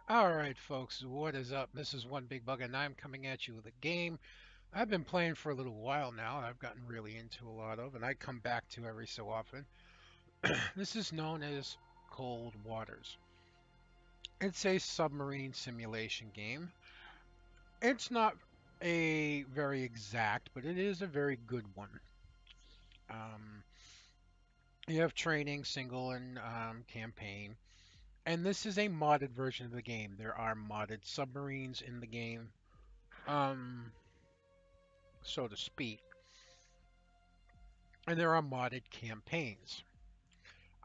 Alright, folks, what is up? This is One Big Bug, and I'm coming at you with a game I've been playing for a little while now. I've gotten really into a lot of, and I come back to every so often. This is known as Cold Waters. It's a submarine simulation game. It's not a very exact, but it is a very good one. Um, you have training, single, and campaign. And this is a modded version of the game. There are modded submarines in the game. Um, so to speak. And there are modded campaigns.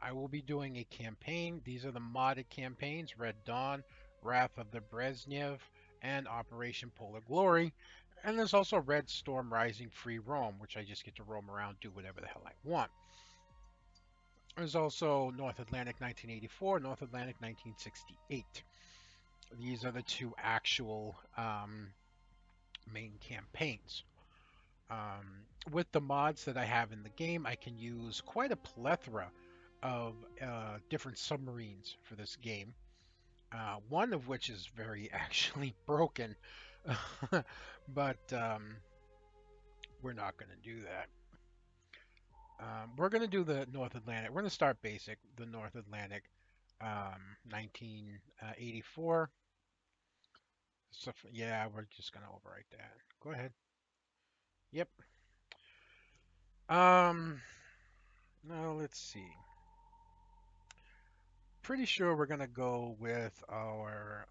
I will be doing a campaign. These are the modded campaigns: Red Dawn, Wrath of the Brezhnev, and Operation Polar Glory. And there's also Red Storm Rising Free Roam, which I just get to roam around, do whatever the hell I want. There's also North Atlantic 1984, North Atlantic 1968. These are the two actual main campaigns. With the mods that I have in the game, I can use quite a plethora of different submarines for this game. One of which is very actually broken, but we're not going to do that. We're going to do the North Atlantic. We're going to start basic, the North Atlantic 1984. So, yeah, we're just going to overwrite that. Go ahead. Yep. Um, now let's see. Pretty sure we're gonna go with our.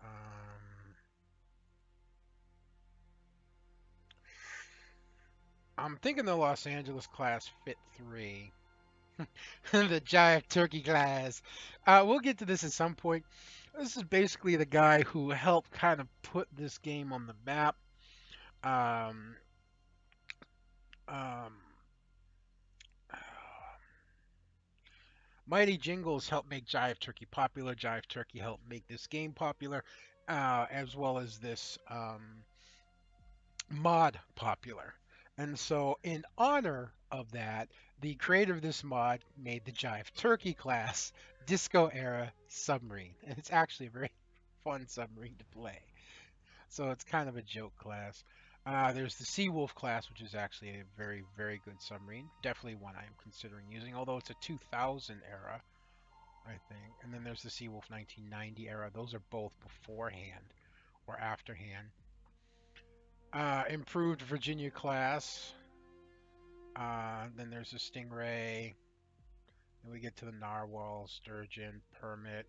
I'm thinking the Los Angeles class fit three, the giant turkey class. We'll get to this at some point. This is basically the guy who helped kind of put this game on the map. Um, um, Mighty Jingles helped make Jive Turkey popular. Jive Turkey helped make this game popular, as well as this mod popular. And so, in honor of that, the creator of this mod made the Jive Turkey class Disco Era Submarine. And it's actually a very fun submarine to play. So, it's kind of a joke class. There's the Seawolf class, which is actually a very, very good submarine. Definitely one I am considering using, although it's a 2000 era, I think. And then there's the Seawolf 1990 era. Those are both beforehand or afterhand. Improved Virginia class. Then there's the Stingray. Then we get to the Narwhal, Sturgeon, Permit,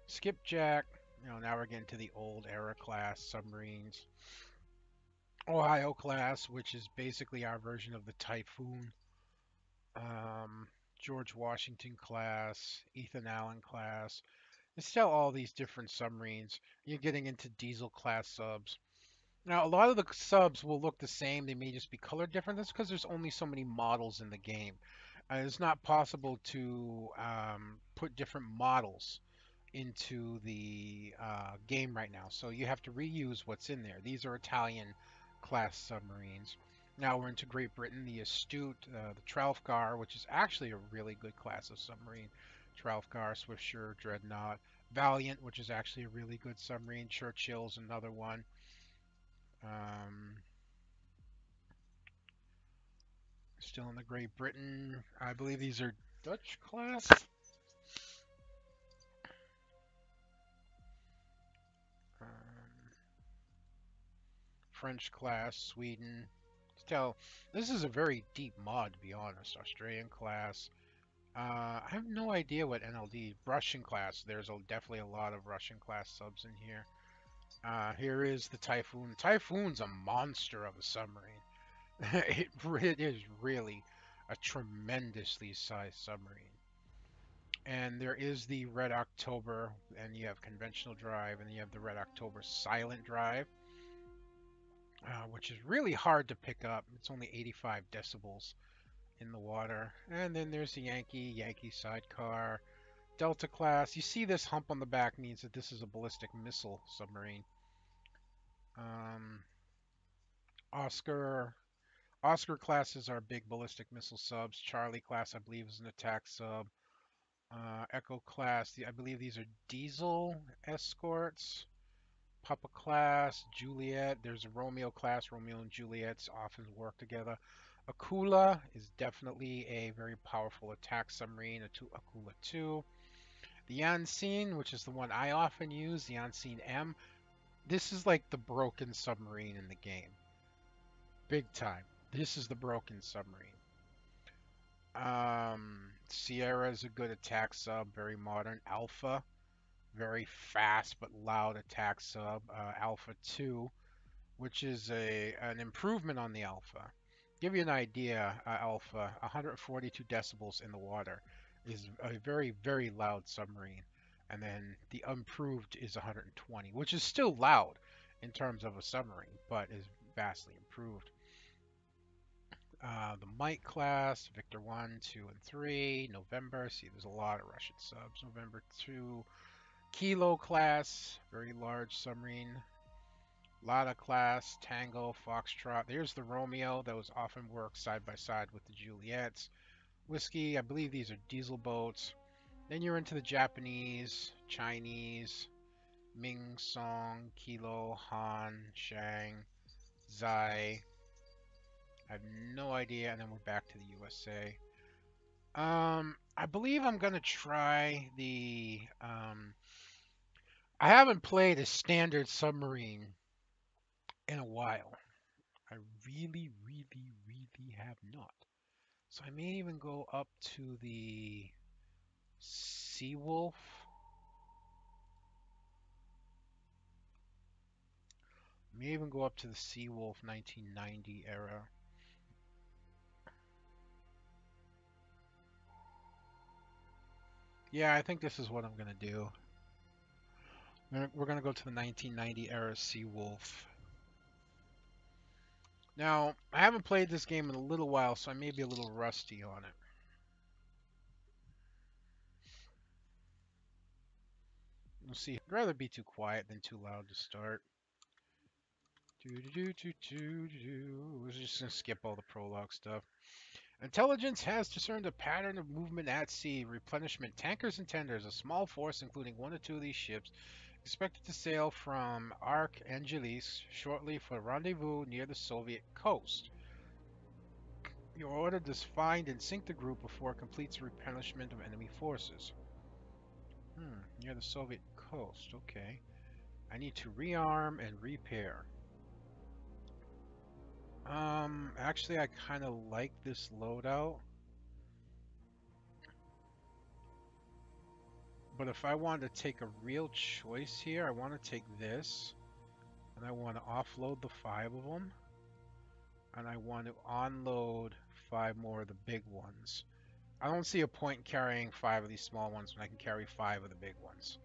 Skipjack. Now we're getting to the old era class submarines. Ohio class, which is basically our version of the Typhoon. Um, George Washington class, Ethan Allen class. It's still all these different submarines. You're getting into diesel class subs. Now, a lot of the subs will look the same. They may just be colored different. That's because there's only so many models in the game. It's not possible to put different models into the game right now. So you have to reuse what's in there. These are Italian class submarines. Now we're into Great Britain, the Astute, the Trafalgar, which is actually a really good class of submarine. Trafalgar, Swiftsure, Dreadnought, Valiant, which is actually a really good submarine. Churchill's another one. Um, Still in the Great Britain. I believe these are Dutch class. Um, French class, Sweden. Still, this is a very deep mod, to be honest. Australian class. I have no idea what NLD. Russian class. There's definitely a lot of Russian class subs in here. Here is the Typhoon. Typhoon's a monster of a submarine. It is really a tremendously sized submarine. And there is the Red October, and you have conventional drive, and you have the Red October silent drive, which is really hard to pick up. It's only 85 decibels in the water. And then there's the Yankee sidecar, Delta class. You see this hump on the back means that this is a ballistic missile submarine. Um, Oscar. Oscar classes are big ballistic missile subs. Charlie class, I believe, is an attack sub. Echo class, I believe these are diesel escorts. Papa class, Juliet. There's a Romeo class. Romeo and Juliet's often work together. Akula is definitely a very powerful attack submarine. Akula 2. The Yansin, which is the one I often use, the Yansin M. This is like the broken submarine in the game. Big time. This is the broken submarine. Sierra is a good attack sub, very modern. Alpha, very fast but loud attack sub. Alpha 2, which is an improvement on the Alpha. Give you an idea, Alpha, 142 decibels in the water is a very, very loud submarine. And then the improved is 120, which is still loud in terms of a submarine, but is vastly improved. The Mike class, Victor 1, 2, and 3, November. See, there's a lot of Russian subs. November 2, Kilo class, very large submarine. Lada class, Tango, Foxtrot. There's the Romeo that was often worked side by side with the Juliets. Whiskey, I believe these are diesel boats. Then you're into the Japanese, Chinese, Ming Song, Kilo, Han, Shang, Zai. I have no idea. And then we're back to the USA. I believe I'm gonna try the. I haven't played a standard submarine in a while. I really, really, really have not. So I may even go up to the Seawolf. May even go up to the Seawolf 1990 era. Yeah, I think this is what I'm gonna do. We're gonna go to the 1990 era Seawolf. Now, I haven't played this game in a little while, so I may be a little rusty on it. We'll see. I'd rather be too quiet than too loud to start. We're just gonna skip all the prologue stuff. Intelligence has discerned a pattern of movement at sea. Replenishment tankers and tenders. A small force, including one or two of these ships, expected to sail from Ark-Angelis shortly for rendezvous near the Soviet coast. You're ordered to find and sink the group before it completes the replenishment of enemy forces. Near the Soviet coast. Okay. I need to rearm and repair. Actually, I kind of like this loadout. But if I wanted to take a real choice here, I want to take this. And I want to offload the 5 of them. And I want to unload 5 more of the big ones. I don't see a point in carrying 5 of these small ones when I can carry 5 of the big ones.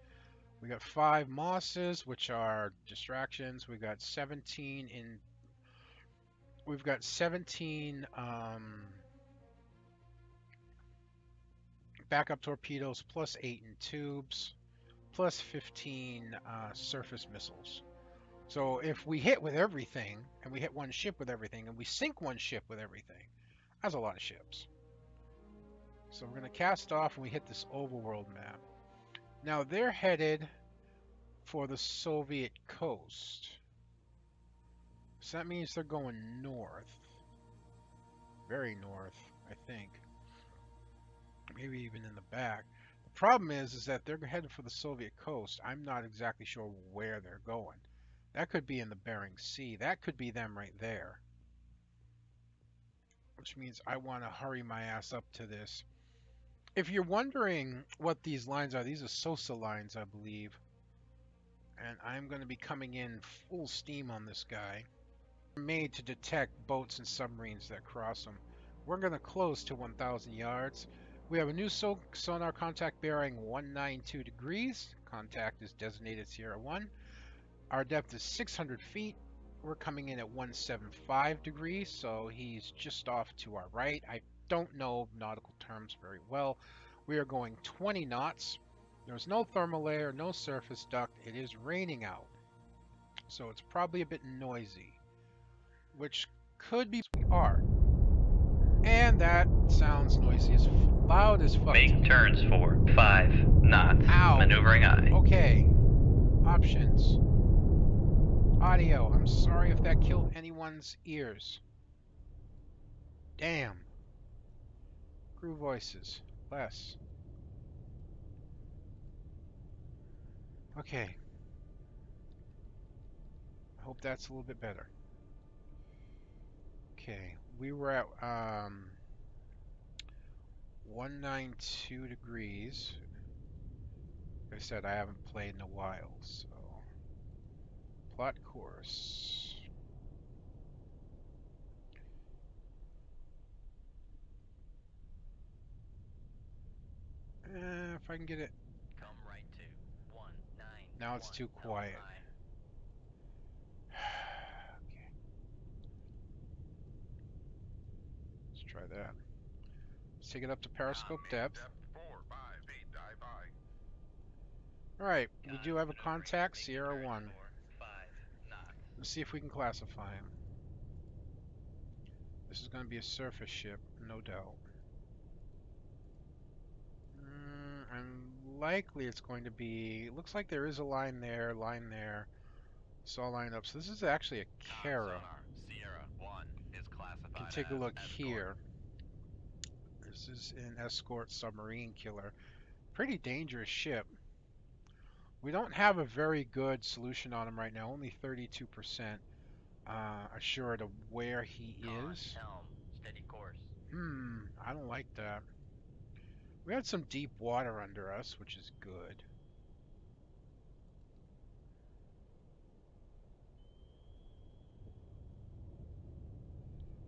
We got 5 Mosses, which are distractions. We got 17 in... We've got 17 backup torpedoes, plus 8 in tubes, plus 15 surface missiles. So if we hit with everything, and we hit one ship with everything, and we sink one ship with everything, that's a lot of ships. So we're going to cast off and we hit this overworld map. Now they're headed for the Soviet coast. So that means they're going north. Very north, I think. Maybe even in the back. The problem is that they're headed for the Soviet coast. I'm not exactly sure where they're going. That could be in the Bering Sea. That could be them right there. Which means I want to hurry my ass up to this. If you're wondering what these lines are, these are SOSA lines, I believe. And I'm going to be coming in full steam on this guy. Made to detect boats and submarines that cross them. We're going to close to 1,000 yards. We have a new sonar contact bearing 192 degrees. Contact is designated Sierra 1. Our depth is 600 feet. We're coming in at 175 degrees, so he's just off to our right. I don't know nautical terms very well. We are going 20 knots. There's no thermal layer, no surface duct. It is raining out, so it's probably a bit noisy, which could be we are. And that sounds noisy as loud as fuck. Make turns for 5 knots. Ow. Maneuvering aye. Okay. Options. Audio. I'm sorry if that killed anyone's ears. Damn. Crew voices. Less. Okay. I hope that's a little bit better. Okay. We were at 192 degrees. Like I said, I haven't played in a while, so plot course. If I can get it. Come right to 19. Now it's too quiet. Okay, let's try that. Let's take it up to periscope depth. 4, 5 feet, dive high. Alright, we do have a contact, Sierra 1. 5 knots. Let's see if we can classify him. This is going to be a surface ship, no doubt. And likely it's going to be... It looks like there is a line there. It's all lined up. So this is actually a Kara. Sierra 1 is classified. You can take a look as here. This is an escort submarine killer. Pretty dangerous ship. We don't have a very good solution on him right now. Only 32% assured of where he is. Helm, steady course. I don't like that. We had some deep water under us, which is good.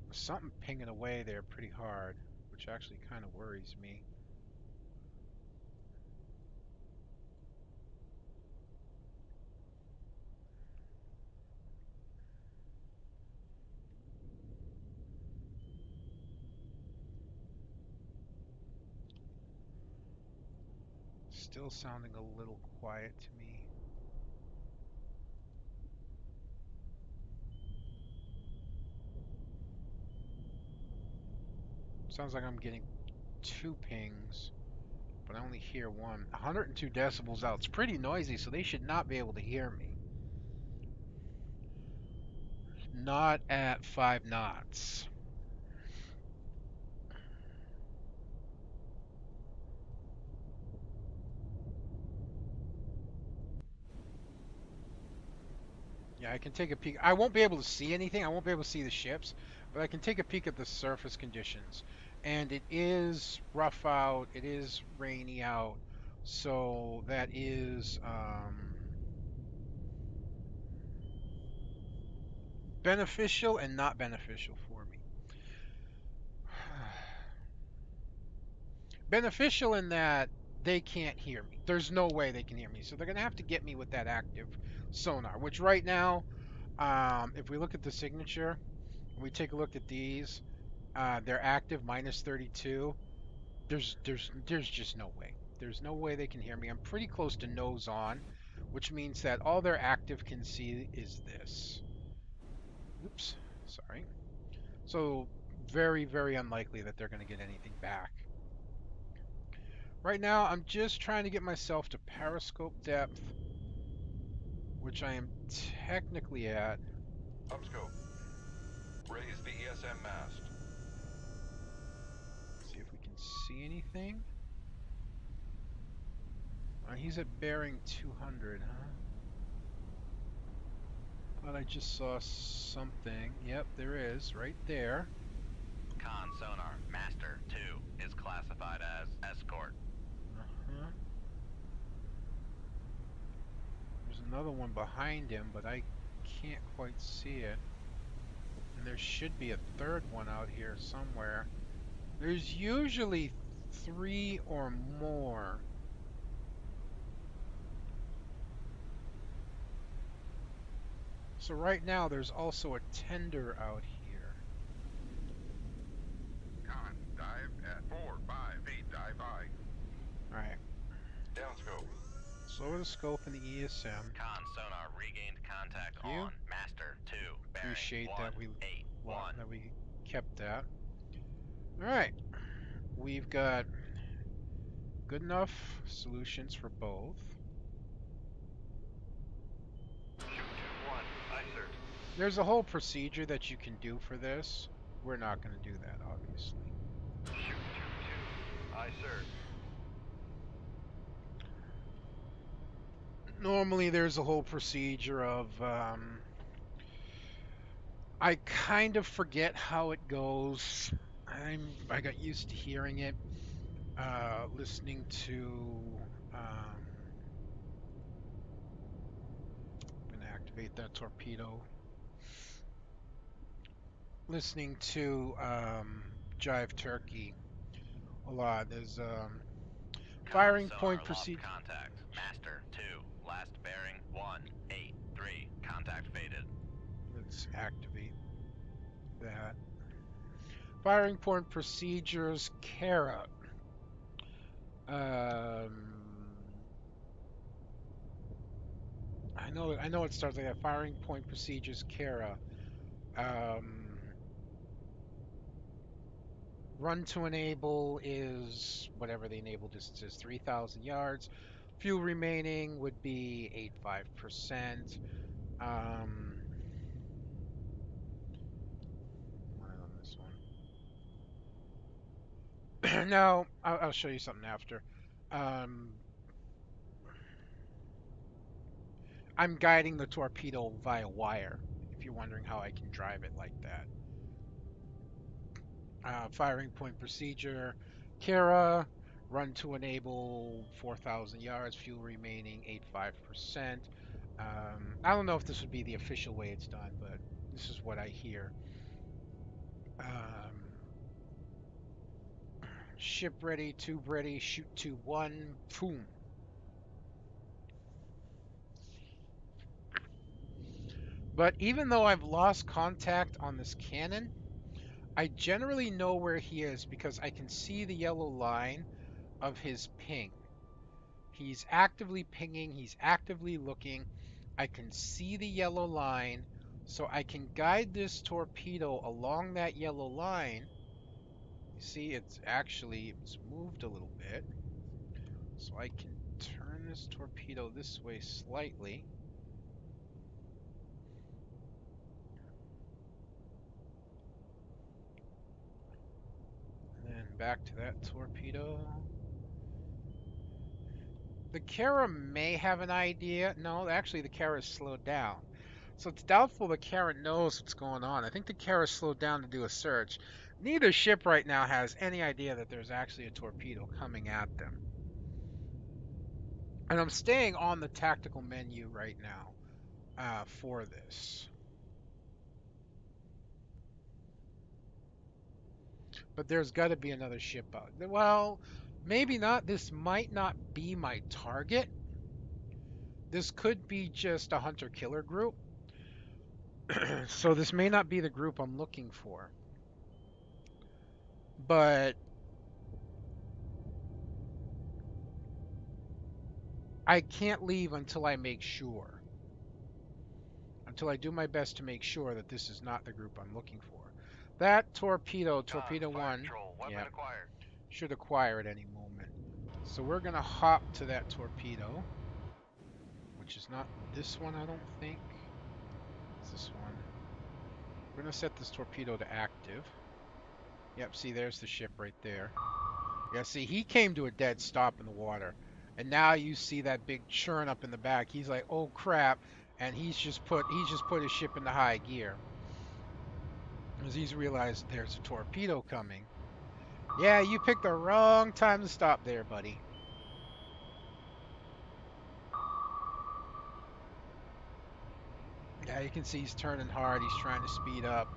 There's something pinging away there pretty hard, which actually kind of worries me. Still sounding a little quiet to me. Sounds like I'm getting 2 pings, but I only hear 1. 102 decibels out. It's pretty noisy, so they should not be able to hear me. Not at 5 knots. Yeah, I can take a peek. I won't be able to see anything. I won't be able to see the ships, but I can take a peek at the surface conditions. And it is rough out. It is rainy out. So that is beneficial and not beneficial for me. Beneficial in that they can't hear me. There's no way they can hear me. So they're going to have to get me with that active sonar, which right now, if we look at the signature, we take a look at these, they're active minus 32. There's just no way. There's no way they can hear me. I'm pretty close to nose on, which means that all their active can see is this. Oops, sorry. So very, very unlikely that they're going to get anything back. Right now, I'm just trying to get myself to periscope depth, which I am technically at. Upscope. Raise the ESM mast. See if we can see anything. He's at bearing 200, huh? Thought I just saw something. Yep, there is, right there. Con sonar, master 2 is classified as escort. There's another one behind him, but I can't quite see it. And there should be a third one out here somewhere. There's usually 3 or more. So right now there's also a tender out here. Con, dive at 4, 5 feet, dive high. Alright. Downscope. Slower the scope in the ESM. Con sonar regained contact on master 2. Appreciate that we kept that. All right, we've got good enough solutions for both. Shoot 2-1. Aye, sir. There's a whole procedure that you can do for this. We're not going to do that, obviously. Shoot 2-2. Aye, sir. Normally, there's a whole procedure of. I kind of forget how it goes. I got used to hearing it, listening to. Um, I'm gonna activate that torpedo. Listening to Jive Turkey a lot. There's Con firing sonar point lost procedure. contact. Master 2. Last bearing 183. Contact faded. Let's activate that. Firing point procedures, Kara. I know it starts like that. Firing point procedures, Kara. Um, run to enable is whatever the enable distance is, 3,000 yards. Fuel remaining would be 85%. Um, what on this one? No, I'll show you something after. Um, I'm guiding the torpedo via wire, if you're wondering how I can drive it like that. Firing point procedure, Kara, run to enable 4,000 yards, fuel remaining 85%. I don't know if this would be the official way it's done, but this is what I hear. Um, ship ready, tube ready, shoot tube one, boom. But even though I've lost contact on this cannon, I generally know where he is because I can see the yellow line of his ping. He's actively pinging, he's actively looking. I can see the yellow line, so I can guide this torpedo along that yellow line. You see, it's moved a little bit. So I can turn this torpedo this way slightly. And then back to that torpedo. The Kara may have an idea. No, actually, the Kara's slowed down. So it's doubtful the Kara knows what's going on. I think the Kara slowed down to do a search. Neither ship right now has any idea that there's actually a torpedo coming at them. And I'm staying on the tactical menu right now for this. But there's got to be another ship out. Well, maybe not. This might not be my target. This could be just a hunter-killer group. So this may not be the group I'm looking for. But I can't leave until I make sure. Until I do my best to make sure that this is not the group I'm looking for. That torpedo, Con torpedo fire one, control. Weapon yep, acquired. should acquire at any moment. So we're gonna hop to that torpedo, which is not this one, I don't think. It's this one. We're gonna set this torpedo to active. Yep, see, there's the ship right there. Yeah, see, he came to a dead stop in the water. And now you see that big churn up in the back. He's like, oh crap. And he's just put his ship into high gear. Because he's realized there's a torpedo coming. Yeah, you picked the wrong time to stop there, buddy. Yeah, you can see he's turning hard. He's trying to speed up.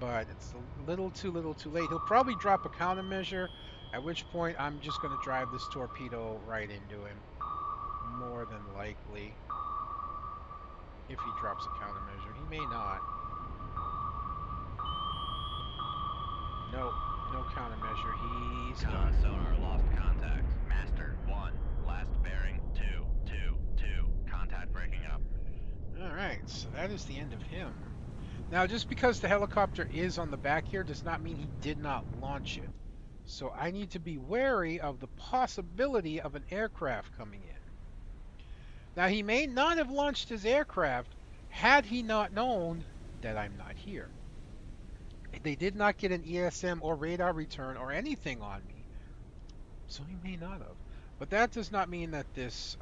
But it's a little too late. He'll probably drop a countermeasure, at which point I'm just going to drive this torpedo right into him. More than likely. If he drops a countermeasure. He may not. Nope, no countermeasure. He's Con done. sonar lost contact. Master 1. Last bearing 222. Contact breaking up. Alright, so that is the end of him. Now, just because the helicopter is on the back here does not mean he did not launch it. So I need to be wary of the possibility of an aircraft coming in. Now, he may not have launched his aircraft had he not known that I'm not here. They did not get an ESM or radar return or anything on me, so he may not have. But that does not mean that this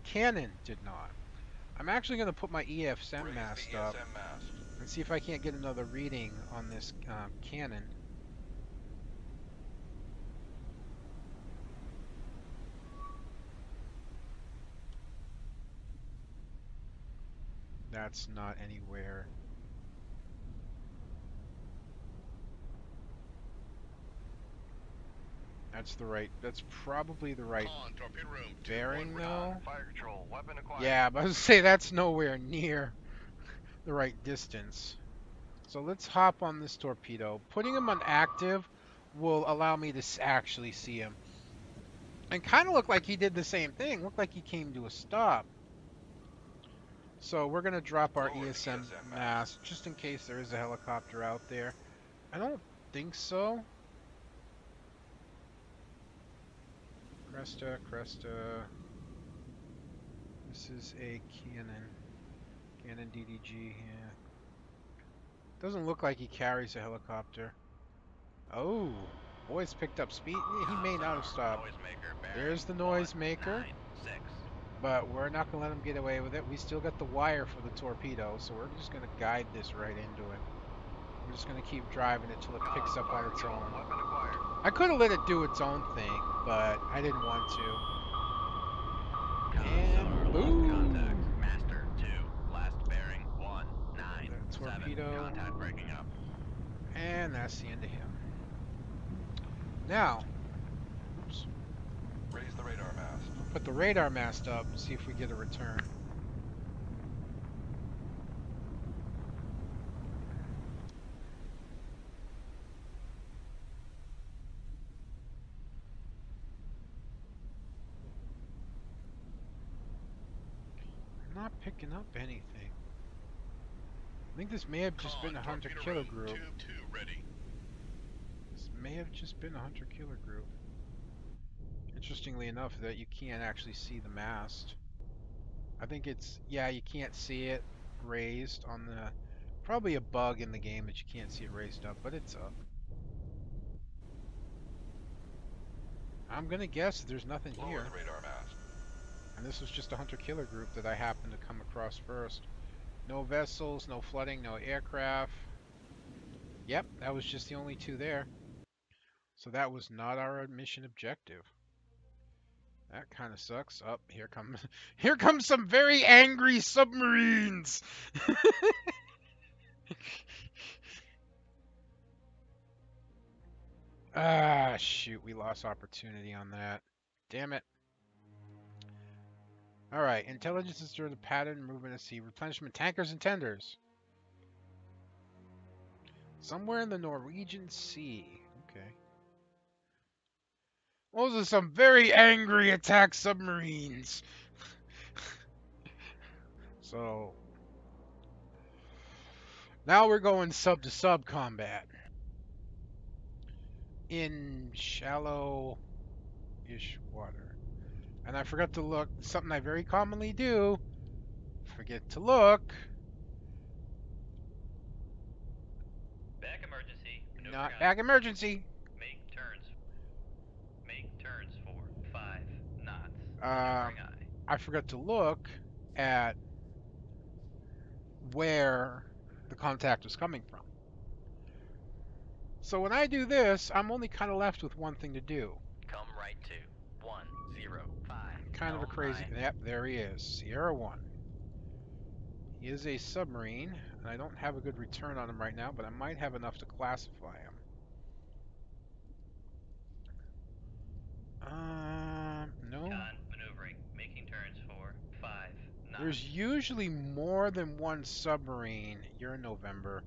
cannon did not. I'm actually going to put my ESM Raise the mast up ESM mast. and see if I can't get another reading on this cannon. That's not anywhere. That's the right. That's probably the right Con, torpedo room. bearing, 2-1 though. Fire control, weapon acquired. Yeah, but I was say that's nowhere near the right distance. So let's hop on this torpedo. Putting him on active will allow me to actually see him. And kind of look like he did the same thing. Looked like he came to a stop. So we're going to drop our Lower the ESM ESM mast just in case there is a helicopter out there. I don't think so. Cresta, Cresta. This is a Canon. Canon DDG, yeah. Doesn't look like he carries a helicopter. Oh, boys picked up speed. He may not have stopped. Noisemaker bearing There's the noisemaker, 196. but we're not going to let him get away with it. We still got the wire for the torpedo, so we're just going to guide this right into him. We're just going to keep driving it till it picks up on its own. Weapon acquired. I could have let it do its own thing, but I didn't want to. And boom! Contact. Master 2. Last bearing 197. Torpedo. Contact breaking up. And that's the end of him. Now, oops, Raise the radar mast. put the radar mast up and see if we get a return. I'm not picking up anything. I think this may have just been a hunter-killer group. Tube 2 ready. This may have just been a hunter-killer group. Interestingly enough, that you can't actually see the mast. I think it's, yeah, you can't see it raised on the, probably a bug in the game that you can't see it raised up, but it's up. I'm gonna guess there's nothing Lower here. the radar mast. And this was just a hunter-killer group that I happened to come across first. No vessels, no flooding, no aircraft. Yep, that was just the only two there. So that was not our mission objective. That kind of sucks. Up, here comes here comes some very angry submarines. Ah, shoot, we lost opportunity on that. Damn it. All right, intelligence is during the pattern movement at sea. Replenishment tankers and tenders. Somewhere in the Norwegian Sea. Okay. Those are some very angry attack submarines. So now we're going sub to sub combat in shallow-ish water. And I forgot to look, something I very commonly do, forget to look. Back emergency. Maneuver Not guide. back emergency. Make turns. Make turns for 5 knots. Um, Maneuvering eye. I forgot to look at where the contact was coming from. So when I do this, I'm only kind of left with one thing to do. Come right to 105. Kind of a Helm crazy. high. Yep, there he is. Sierra 1. He is a submarine, and I don't have a good return on him right now, but I might have enough to classify him. No. Con maneuvering. Making turns for 5 knots. There's usually more than one submarine. You're in November.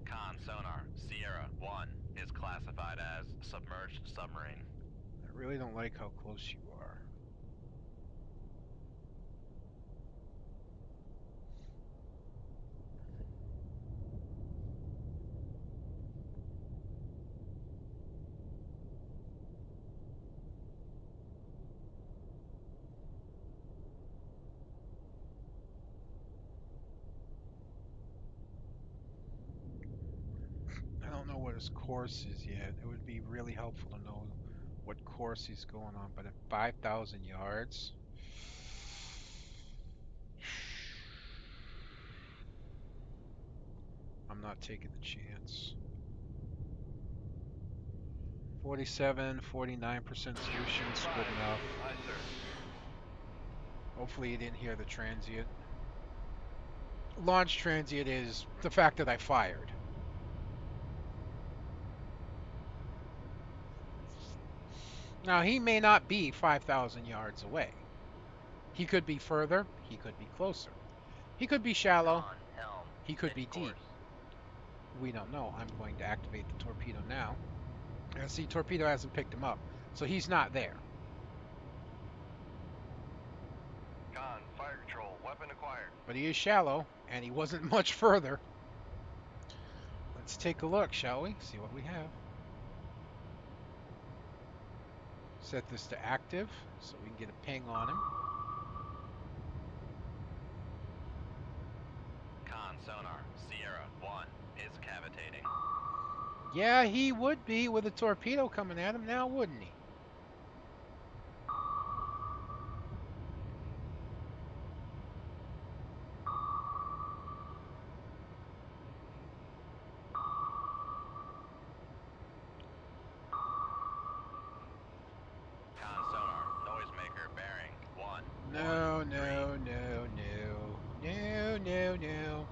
Con sonar. Sierra 1 is classified as submerged submarine. I really don't like how close you are. his course is yet. It would be really helpful to know what course he's going on. But at 5,000 yards, I'm not taking the chance. 47, 49% solutions, good enough. Aye, sir. Hopefully you didn't hear the transient. Launch transient is the fact that I fired. Now, he may not be 5,000 yards away. He could be further. He could be closer. He could be shallow. Con, helm, He could steady be deep. course. We don't know. I'm going to activate the torpedo now. And see, torpedo hasn't picked him up. So he's not there. Con, fire control, weapon acquired. But he is shallow, and he wasn't much further. Let's take a look, shall we? See what we have. Set this to active so we can get a ping on him. Con, sonar, Sierra 1 is cavitating. Yeah, he would be with a torpedo coming at him now, wouldn't he? Con, sonar, noisemaker bearing 1 No, 1 3. no, no, no. No, no, no.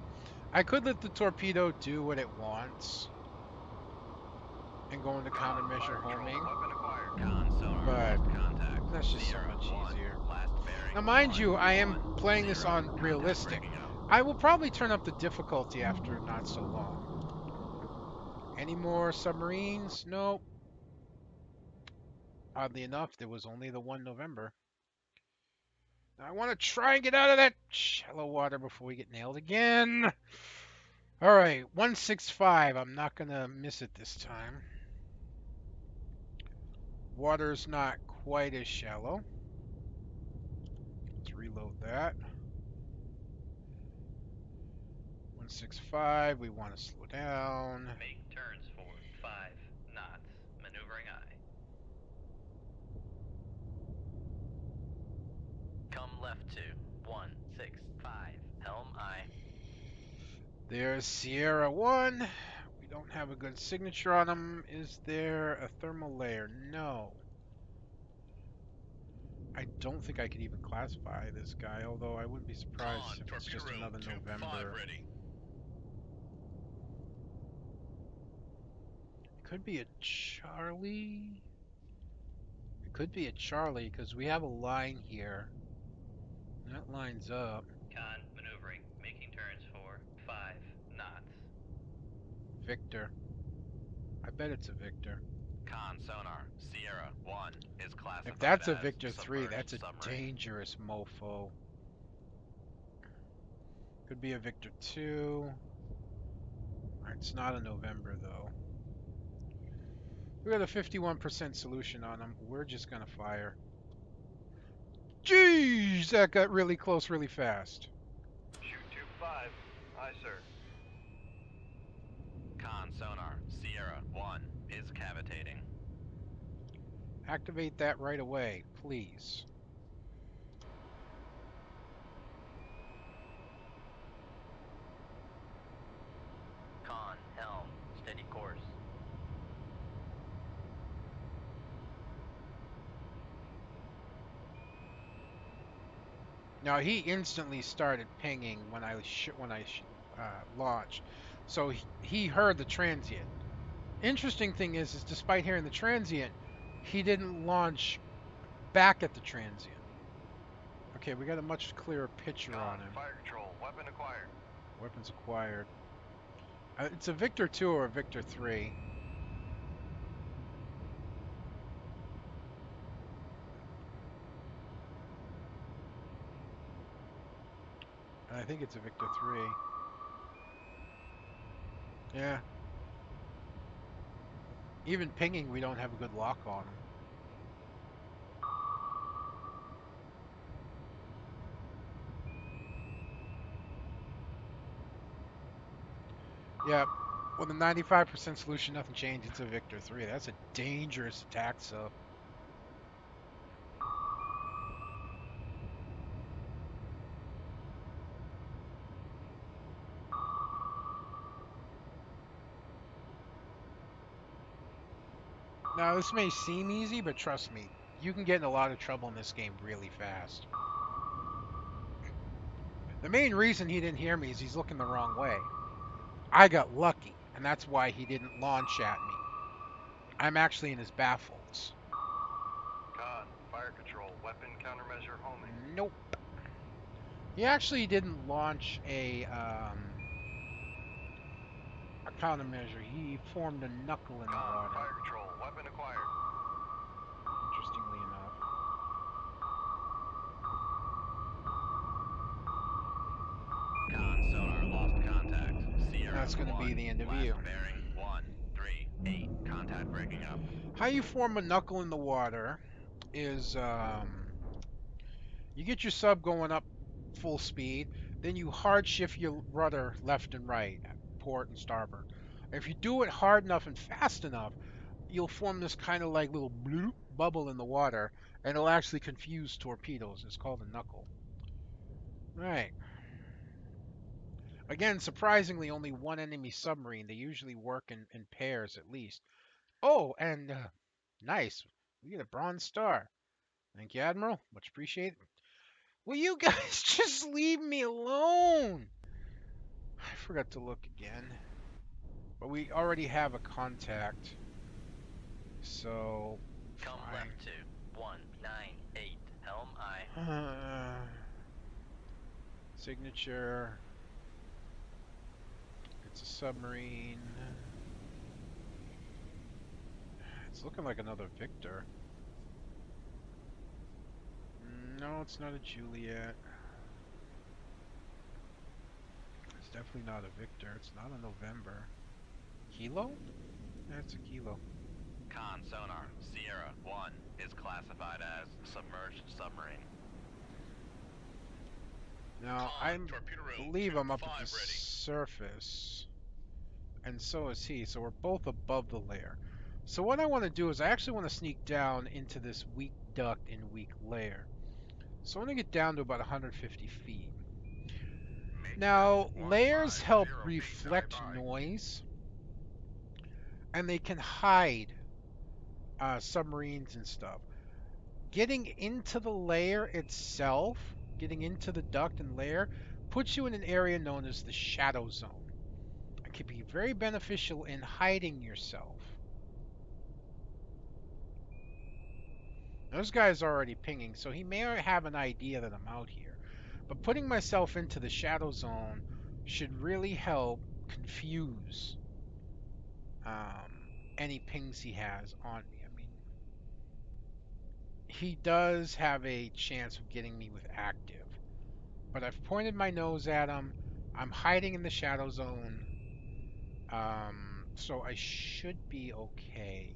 I could let the torpedo do what it wants and go into Con, countermeasure fire control, homing, weapon acquired. Con, sonar, but lost contact. that's just so Sierra much 1, easier. last bearing Now, mind 1 you, I am 1 playing this 0. on Contact realistic. breaking up. I will probably turn up the difficulty after not so long. Any more submarines? Nope. Oddly enough, there was only the one November. I want to try and get out of that shallow water before we get nailed again. All right, 165. I'm not going to miss it this time. Water's not quite as shallow. Let's reload that. 165. We want to slow down. Make turns for 5 knots. Maneuvering eye. Come left to 165. Helm eye. There's Sierra 1. We don't have a good signature on him. Is there a thermal layer? No. I don't think I could even classify this guy, although I wouldn't be surprised Con, if it's torpedo just room, another tube 5 November. ready. It could be a Charlie. It could be a Charlie because we have a line here. That lines up. Con, maneuvering. Making turns for 5 knots. Victor. I bet it's a Victor. Con, sonar. Sierra 1 is If classified that's a as Victor 3, submerged that's a submarine. dangerous mofo. Could be a Victor 2. It's not a November, though. We got a 51% solution on them. We're just going to fire. Jeez, that got really close really fast. Shoot tube 5. Aye, sir. Con, sonar. Sierra 1 is cavitating. Activate that right away, please. Con, helm. Steady course. Now he instantly started pinging when I launched, so he heard the transient. Interesting thing is despite hearing the transient, he didn't launch back at the transient. Okay, we got a much clearer picture Con, on him. fire control, weapon acquired. Weapons acquired. It's a Victor 2 or a Victor 3. I think it's a Victor 3. Yeah. Even pinging, we don't have a good lock on him. Yep. With a 95% solution, nothing changed. It's a Victor 3. That's a dangerous attack sub. Now, this may seem easy, but trust me, you can get in a lot of trouble in this game really fast. The main reason he didn't hear me is he's looking the wrong way. I got lucky, and that's why he didn't launch at me. I'm actually in his baffles. Con, fire control, weapon countermeasure homing. Nope. He actually didn't launch a countermeasure. He formed a knuckle in the Con, water, fire control, weapon acquired. interestingly enough. Con, sonar, lost contact. Sierra, That's going to 1, be the end of last you. bearing, 138, contact breaking up. How you form a knuckle in the water is you get your sub going up full speed, then you hard shift your rudder left and right, port and starboard. If you do it hard enough and fast enough, you'll form this kind of like little bloop bubble in the water, and it'll actually confuse torpedoes. It's called a knuckle. Right. Again, surprisingly, only one enemy submarine. They usually work in pairs at least. Oh, and nice. We get a bronze star. Thank you, Admiral. Much appreciated. Will you guys just leave me alone? I forgot to look again. But we already have a contact. So, Come fine. left to 198, helm I. Signature. It's a submarine. It's looking like another Victor. No, it's not a Juliet. It's definitely not a Victor. It's not a November. Kilo? That's a Kilo. Con, sonar, Sierra, 1, is classified as submerged submarine. Now, I believe I'm up at the surface. And so is he. So we're both above the layer. So what I want to do is I actually want to sneak down into this weak duct and weak layer. So I want to get down to about 150 feet. Now, layers help reflect noise, and they can hide submarines and stuff. Getting into the layer itself, getting into the duct and layer, puts you in an area known as the shadow zone. It can be very beneficial in hiding yourself. Those guys are already pinging, so he may have an idea that I'm out here. But putting myself into the shadow zone should really help confuse any pings he has on me. I mean, he does have a chance of getting me with active. But I've pointed my nose at him. I'm hiding in the shadow zone. So I should be okay.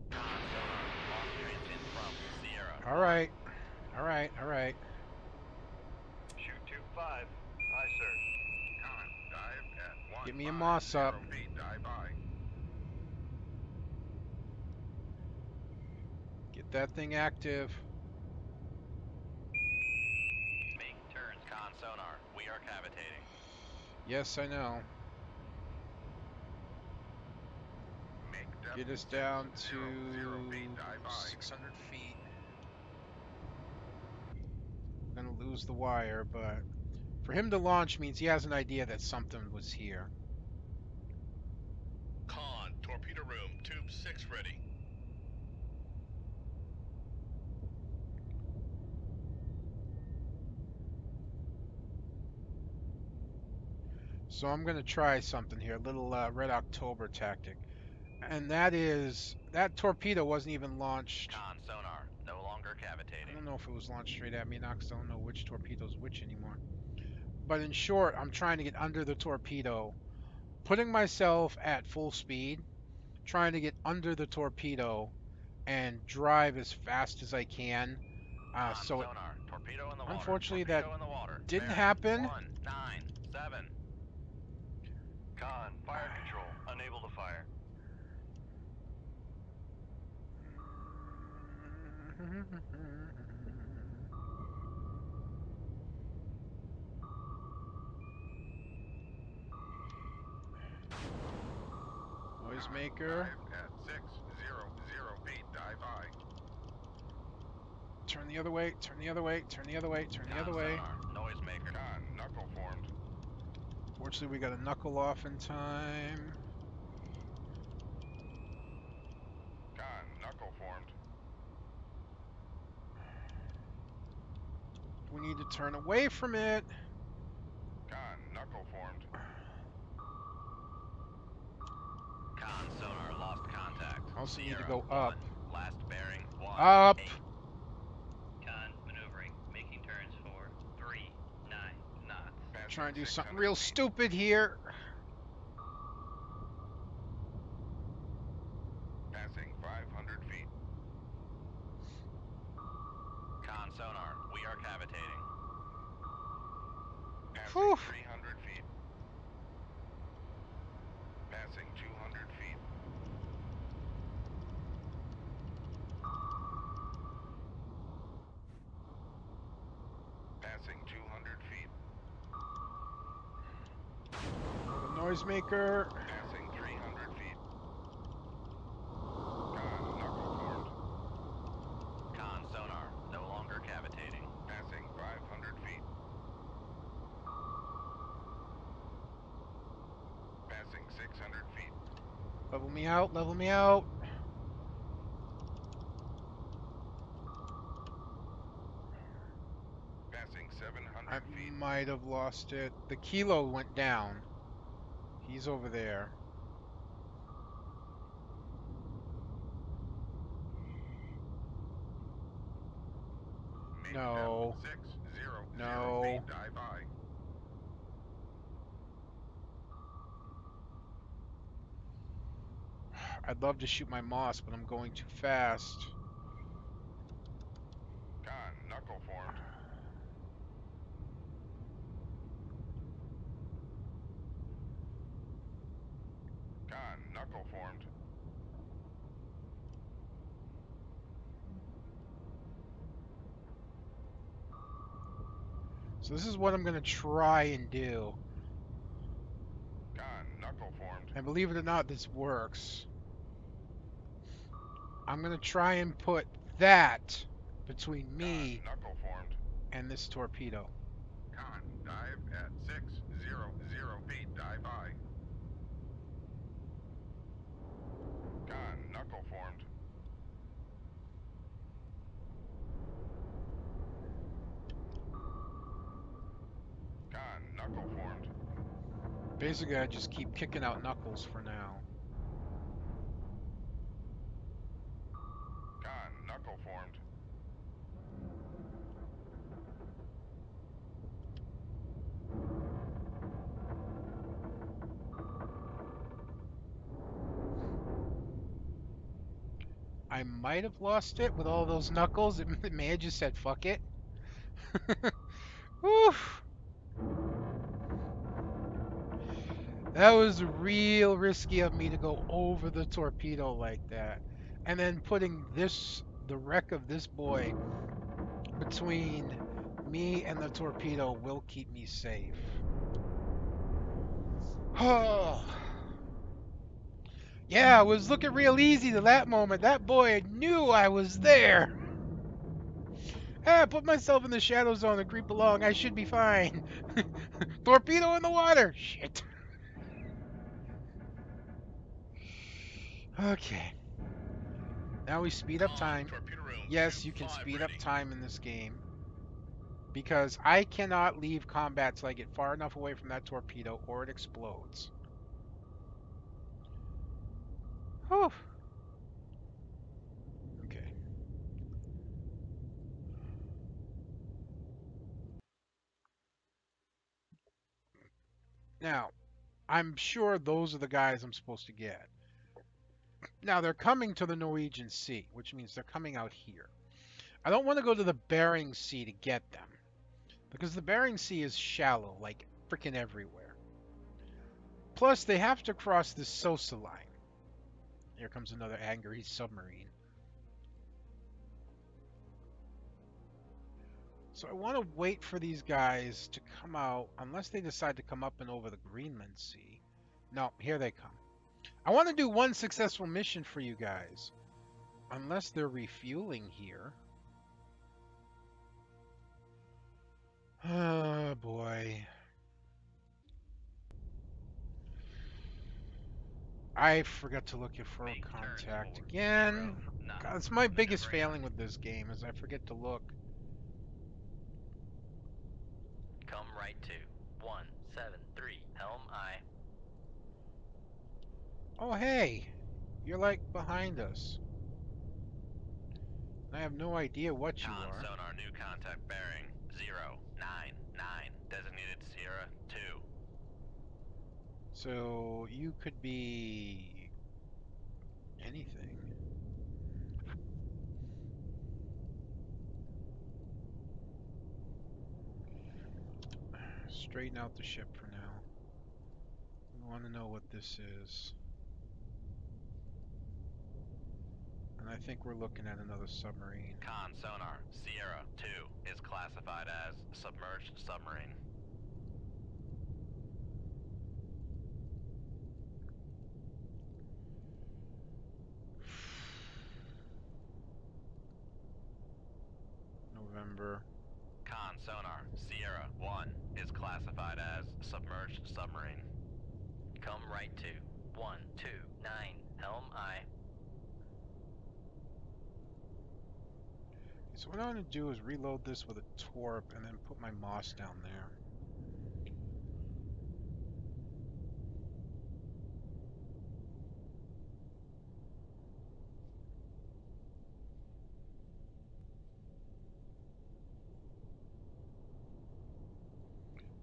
Con, sonar, lost transient from Sierra, All 1. right. All right. All right. Shoot 25. Aye, sir. Con, dive at Get me a moss up. 150 feet, dive I. Get that thing active. Make turns, con, sonar. We are cavitating. Yes, I know. Make depth Get us down 600 to feet, dive I. 600 feet. We're gonna lose the wire, but for him to launch means he has an idea that something was here. Con, torpedo room, tube 6 ready. So I'm gonna try something here, a little Red October tactic. And that is, that torpedo wasn't even launched. Con, sonar. No longer I cavitating. don't know if it was launched straight at me or not, 'cause I don't know which torpedo's which anymore. But in short, I'm trying to get under the torpedo, putting myself at full speed, trying to get under the torpedo, and drive as fast as I can. Con So sonar. Torpedo in the water. unfortunately that Torpedo in the water. didn't Bearing happen. 197. Con, fire control. Unable to fire. Noisemaker. Dive at 600 feet. Dive high. Turn the other way, turn the other way, turn the other way, turn the Con other way. sonar. Noisemaker. Con, knuckle formed. Fortunately, we got a knuckle off in time. Con, knuckle formed. We need to turn away from it. Con, knuckle formed. Con sonar. Lost contact. Also need to Sierra go 1. up. Last bearing 1. Up. 8. Con maneuvering. Making turns for 39 knots. Passing Trying to do something 600 real feet. stupid here. Passing 500 feet. Con sonar. We are cavitating. Passing Whew. 300 feet. Passing 200 feet. Passing 200 feet. The noisemaker. Passing 300 feet. Con, knuckle formed. Con sonar. No longer cavitating. Passing 500 feet. Passing 600 feet. Level me out, level me out. Passing 700 I feet. might have lost it. The kilo went down. He's over there. Make No. depth 600 No. feet. Dive high. I'd love to shoot my moss, but I'm going too fast. Con, knuckle formed. Con, knuckle formed. So this is what I'm going to try and do. Con, knuckle formed. And believe it or not, this works. I'm going to try and put that between Con, me knuckle formed. and this torpedo. Con, dive at 600 feet. Dive high. Con, knuckle formed. Con, knuckle formed. Basically, I just keep kicking out knuckles for now. Con, knuckle formed. I might have lost it with all those knuckles. It may have just said fuck it. Whew. That was real risky of me to go over the torpedo like that. And then putting the wreck of this boy between me and the torpedo will keep me safe. Oh. Yeah, it was looking real easy to that moment. That boy knew I was there. Ah, I put myself in the shadow zone and creep along. I should be fine. Torpedo in the water. Shit. Okay. Now we speed up Con, time. torpedo room. Yes, Tube you can 5 speed up ready. time in this game. Because I cannot leave combat till I get far enough away from that torpedo or it explodes. Whew. Okay. Now, I'm sure those are the guys I'm supposed to get. Now they're coming to the Norwegian Sea, which means they're coming out here. I don't want to go to the Bering Sea to get them, because the Bering Sea is shallow, like freaking everywhere. Plus, they have to cross the Sosa line. Here comes another angry submarine. So I want to wait for these guys to come out, unless they decide to come up and over the Greenland Sea. No, here they come. I want to do one successful mission for you guys. Unless they're refueling here. Oh boy. I forgot to look for a Make turns contact for again. 0 knots. God, it's my biggest Maneuvering failing on. with this game is I forget to look. Come right to 173. Helm aye. Oh hey, you're like behind us. I have no idea what you Con are. sonar new contact bearing 099. Designated Sierra 2. So you could be anything. Straighten out the ship for now. We want to know what this is. And I think we're looking at another submarine. Con sonar Sierra 2 is classified as submerged submarine. November. Con sonar Sierra 1 is classified as submerged submarine. Come right to 129. Helm aye. So what I want to do is reload this with a torp and then put my moss down there.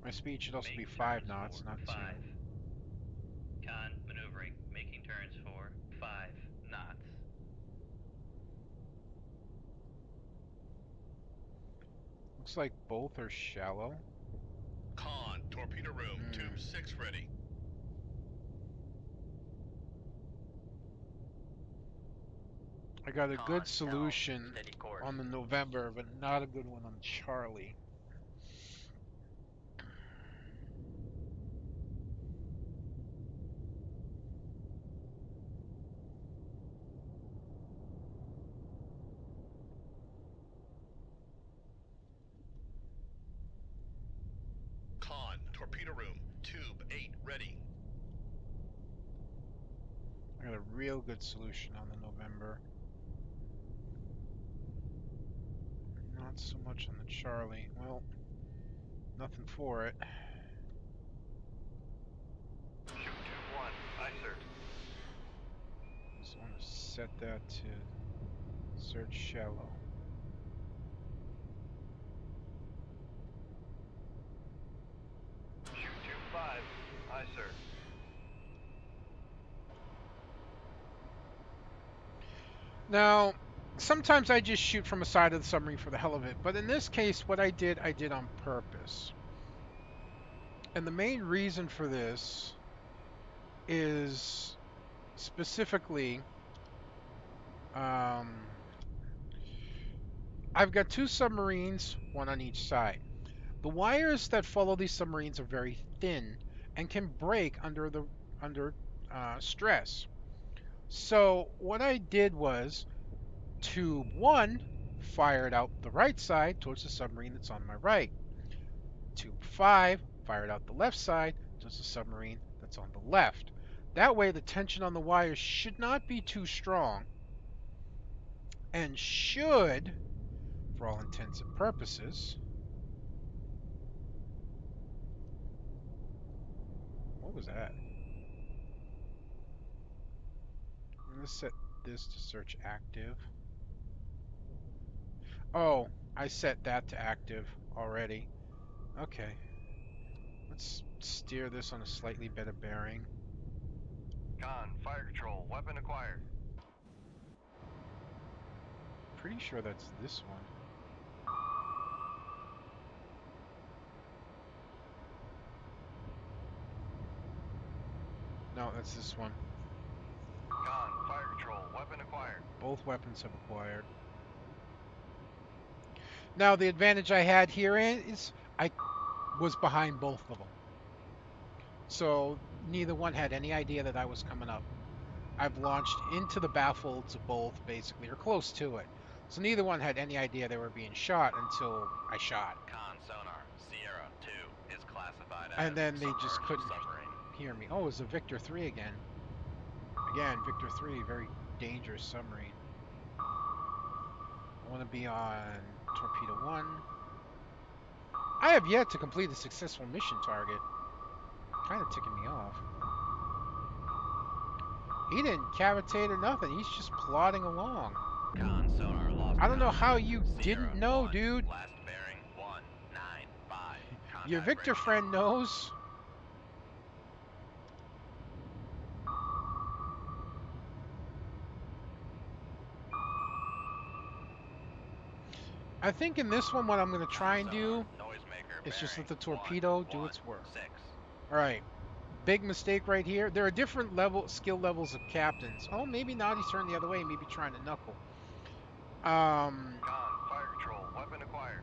My speed should also be 5 knots, not 2. Con maneuvering, making turns for 5 knots. Looks like both are shallow. Con, torpedo room, tube 6 ready. I got a Con, good helm, solution steady course. on the November, but not a good one on Charlie. Con, torpedo room, tube 8 ready. I got a real good solution on the November. Not so much on the Charlie. Well, nothing for it. Shoot tube 1, aye sir. Just want to set that to search shallow. Shoot tube 5, aye sir. Now, sometimes I just shoot from a side of the submarine for the hell of it, but in this case, what I did on purpose. And the main reason for this is specifically, I've got 2 submarines, one on each side. The wires that follow these submarines are very thin and can break under stress. So what I did was tube 1 fired out the right side towards the submarine that's on my right. Tube 5 fired out the left side towards the submarine that's on the left. That way the tension on the wires should not be too strong and should, for all intents and purposes, what was that? I'm going to set this to search active. Oh, I set that to active already. Okay. Let's steer this on a slightly better bearing. Con, fire control, weapon acquired. pretty sure that's this one. No, that's this one. Con, fire control, weapon acquired. Both weapons have acquired. Now, the advantage I had here is I was behind both of them. So neither one had any idea that I was coming up. I've launched into the baffles of both, basically, or close to it. So neither one had any idea they were being shot until I shot. Con sonar, Sierra 2 is classified as And then they just submerged couldn't submarine. hear me. Oh, it was a Victor 3 again. Again, Victor 3, very dangerous submarine. I want to be on Torpedo 1. I have yet to complete a successful mission target. Kind of ticking me off. He didn't cavitate or nothing. He's just plodding along. Con sonar lost I don't know how contact. you Sierra didn't know, 1, dude. last bearing 195. Your Contact Victor ready. friend knows. I think in this one, what I'm going to try and do Noisemaker is just let bearing the torpedo do its work. 116. All right. Big mistake right here. There are different skill levels of captains. Oh, maybe not. He's turned the other way. Maybe trying to knuckle. Con, fire control, weapon acquired.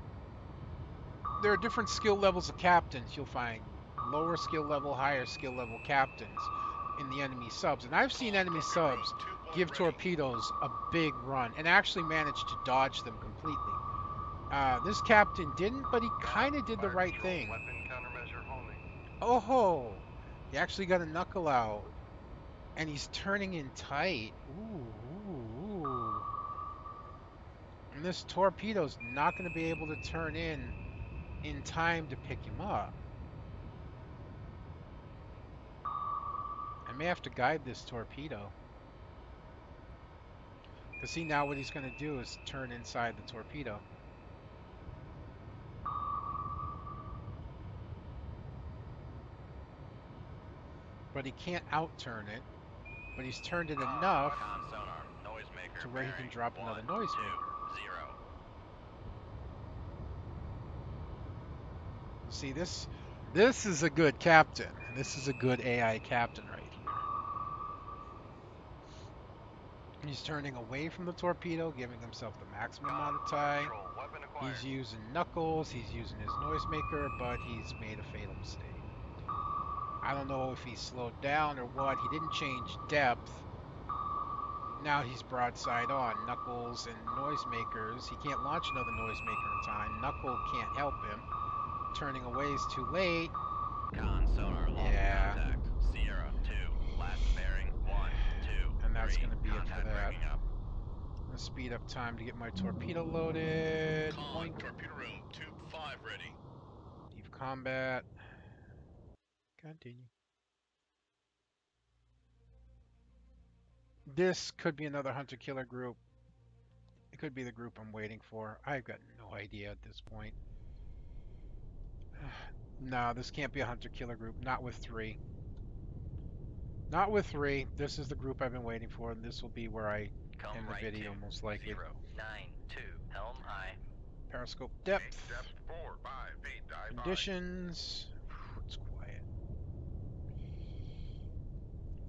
There are different skill levels of captains. You'll find lower skill level, higher skill level captains in the enemy subs. And I've seen enemy subs give torpedoes a big run and actually manage to dodge them completely. This captain didn't, but he kind of did the right thing. Weapon countermeasure homing. Oh, he actually got a knuckle out, and he's turning in tight. Ooh. And this torpedo's not going to be able to turn in time to pick him up. I may have to guide this torpedo. Because see, now what he's going to do is turn inside the torpedo. But he can't out-turn it. But he's turned it enough Con sonar, noisemaker to where he can drop another 1, noisemaker. 2, 0. See, this is a good captain. This is a good AI captain right here. He's turning away from the torpedo, giving himself the maximum amount of time. He's using knuckles, he's using his noisemaker, but he's made a fatal mistake. I don't know if he slowed down or what. He didn't change depth. Now he's broadside on. Knuckles and noisemakers. He can't launch another noisemaker in time. Knuckle can't help him. Turning away is too late. Con sonar lost contact. Sierra 2, last bearing 1, 2, and that's 3. going to be it for Contact that. breaking up. I'm going to speed up time to get my torpedo loaded. Con, Boink. torpedo room, tube 5 ready. Leave combat. Continue. This could be another hunter-killer group. It could be the group I'm waiting for. I've got no idea at this point. No, this can't be a hunter-killer group. Not with 3. Not with 3. This is the group I've been waiting for, and this will be where I end the video, most likely. 092, helm aye. Periscope depth. Depth 4, 5 feet, dive Conditions. It's quiet.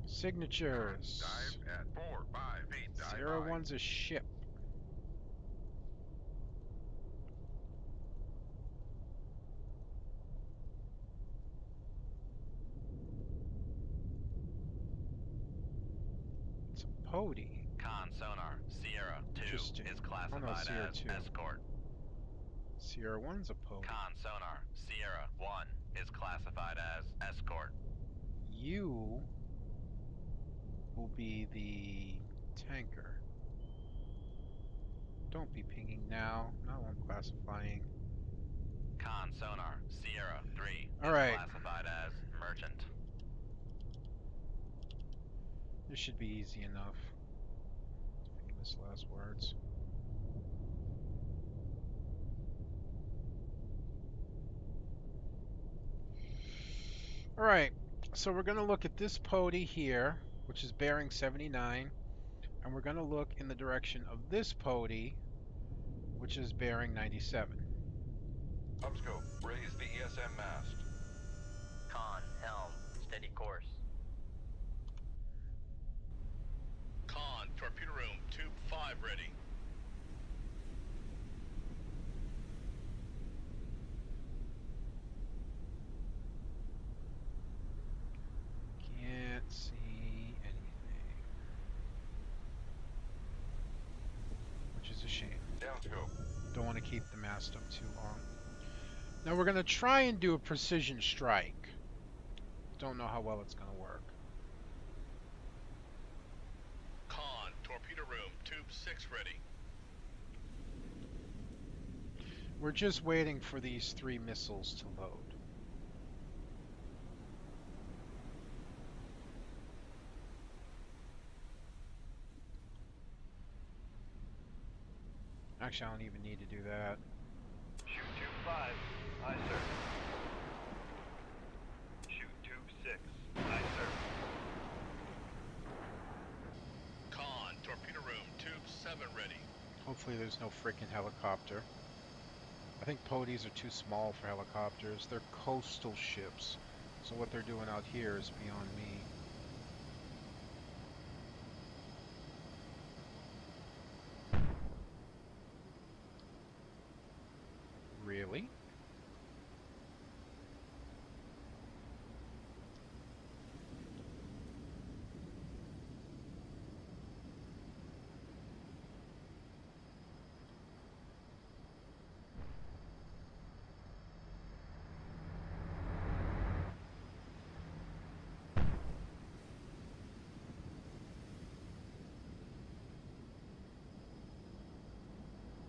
Signatures. Dive at 4, 5 feet, dive Sierra high. 1's a ship. It's a Pody. Con sonar, Sierra 2 Interesting. is Oh no, classified Sierra as 2. escort. Sierra 1's a Pody. Con sonar, Sierra 1 is classified as escort. You will be the tanker. Don't be pinging now. Now I'm classifying. Con sonar, Sierra 3 is Alright. classified as merchant. This should be easy enough. Famous last words. Alright, so we're going to look at this Pody here, which is bearing 79, and we're going to look in the direction of this Pody, which is bearing 97. Upscope, raise the ESM mast. Con, helm, steady course. Con, torpedo room, tube 5 ready. Can't see anything, which is a shame. Downscope. Don't want to keep the mast up too long. Now we're going to try and do a precision strike. Don't know how well it's going to work. Con, torpedo room, tube 6 ready. We're just waiting for these 3 missiles to load. Actually, I don't even need to do that. Shoot tube 5. Aye, sir. Shoot tube 6. Aye, sir. Con, torpedo room, tube 7 ready. Hopefully there's no freaking helicopter. I think POTIs are too small for helicopters. They're coastal ships. So what they're doing out here is beyond me. Really?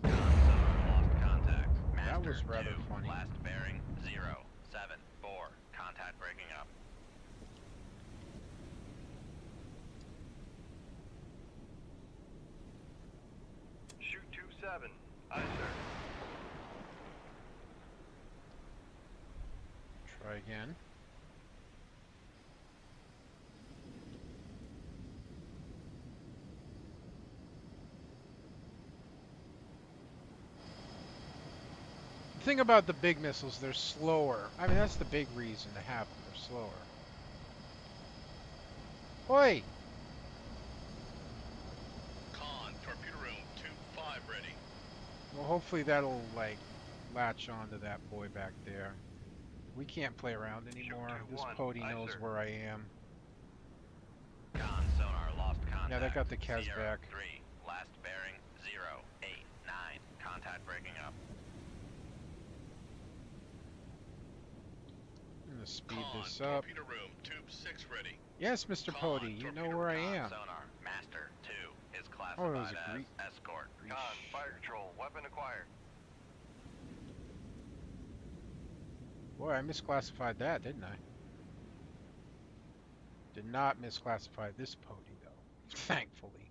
Lost contact. That Master was rather 2. funny. Last bearing 074. Contact breaking up. Shoot 27. Aye, sir. Try again. The thing about the big missiles, they're slower. I mean, that's the big reason to have them. They're slower. Oi! Con, torpedo room, tube 5 ready. Well, hopefully that'll, like, latch onto that boy back there. We can't play around anymore. This 2-1. POTI Aye, knows sir. where I am. Con, sonar lost contact. Yeah, that got the Kaz Sierra back. 3. Last bearing 089. Contact breaking up. I'm gonna speed Con, this up. torpedo room, tube 6 ready. Yes, Mr. Con, POTI, you know torpedo where I Con, am. sonar master 2 is Oh, it was classified a as escort. Greece. Con, fire control, weapon acquired. Boy, I misclassified that, didn't I? Did not misclassify this POTI, though. Thankfully.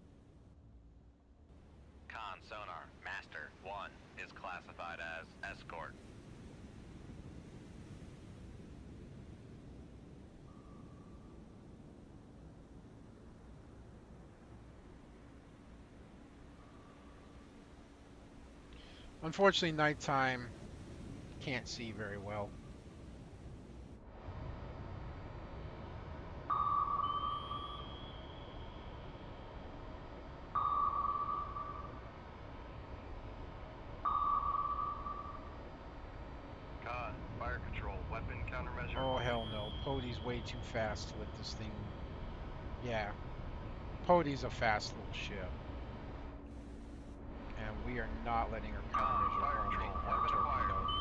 Con, sonar master 1 is classified as escort. Unfortunately, nighttime, can't see very well. Con, fire control, weapon countermeasure. Oh, hell no. POTI's way too fast to let this thing... Yeah. POTI's a fast little ship. And we are not letting her countermeasure Fire harm control, our weapon acquired. torpedo.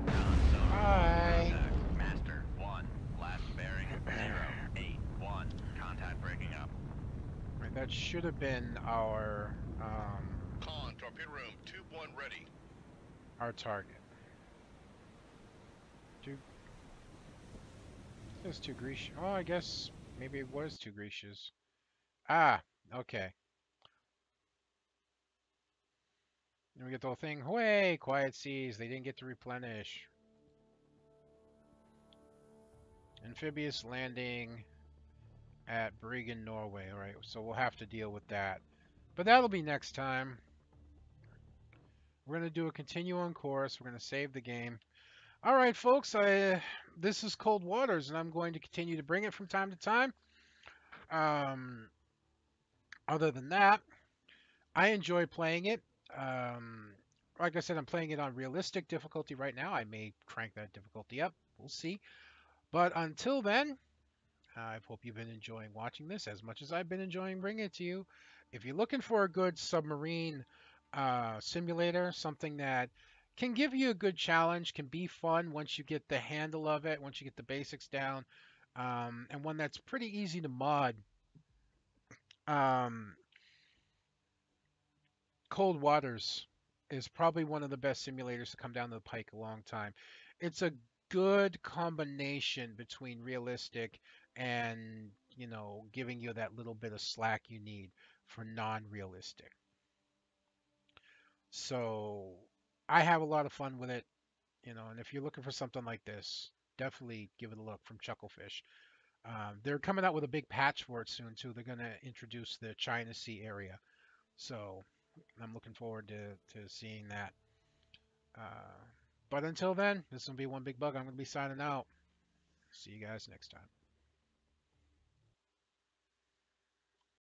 Con, sonar Hi. contact. Master 1. Last bearing 081. Contact breaking up. Right, that should have been our Con, torpedo room, tube 1 ready. target. There's two Grecian. Oh, I guess maybe it was two Grecias. Ah, okay. Then we get the whole thing. Hooray! Quiet seas. They didn't get to replenish. Amphibious landing at Bergen, Norway. All right, so we'll have to deal with that. But that'll be next time. We're going to do a continuing course. We're going to save the game. All right, folks. This is Cold Waters, and I'm going to continue to bring it from time to time. Um, Other than that, I enjoy playing it. Um, like I said, I'm playing it on realistic difficulty right now. I may crank that difficulty up. We'll see. But until then, I hope you've been enjoying watching this as much as I've been enjoying bringing it to you. If you're looking for a good submarine simulator, something that can give you a good challenge, can be fun once you get the handle of it, once you get the basics down, and one that's pretty easy to mod, um, Cold Waters is probably one of the best simulators to come down the pike a long time. It's a good combination between realistic and, giving you that little bit of slack you need for non-realistic. So I have a lot of fun with it, and if you're looking for something like this, definitely give it a look from Chucklefish. They're coming out with a big patch for it soon too. They're going to introduce the China Sea area. So I'm looking forward to seeing that. Uh, but until then, this will be one big bug. I'm going to be signing out. See you guys next time.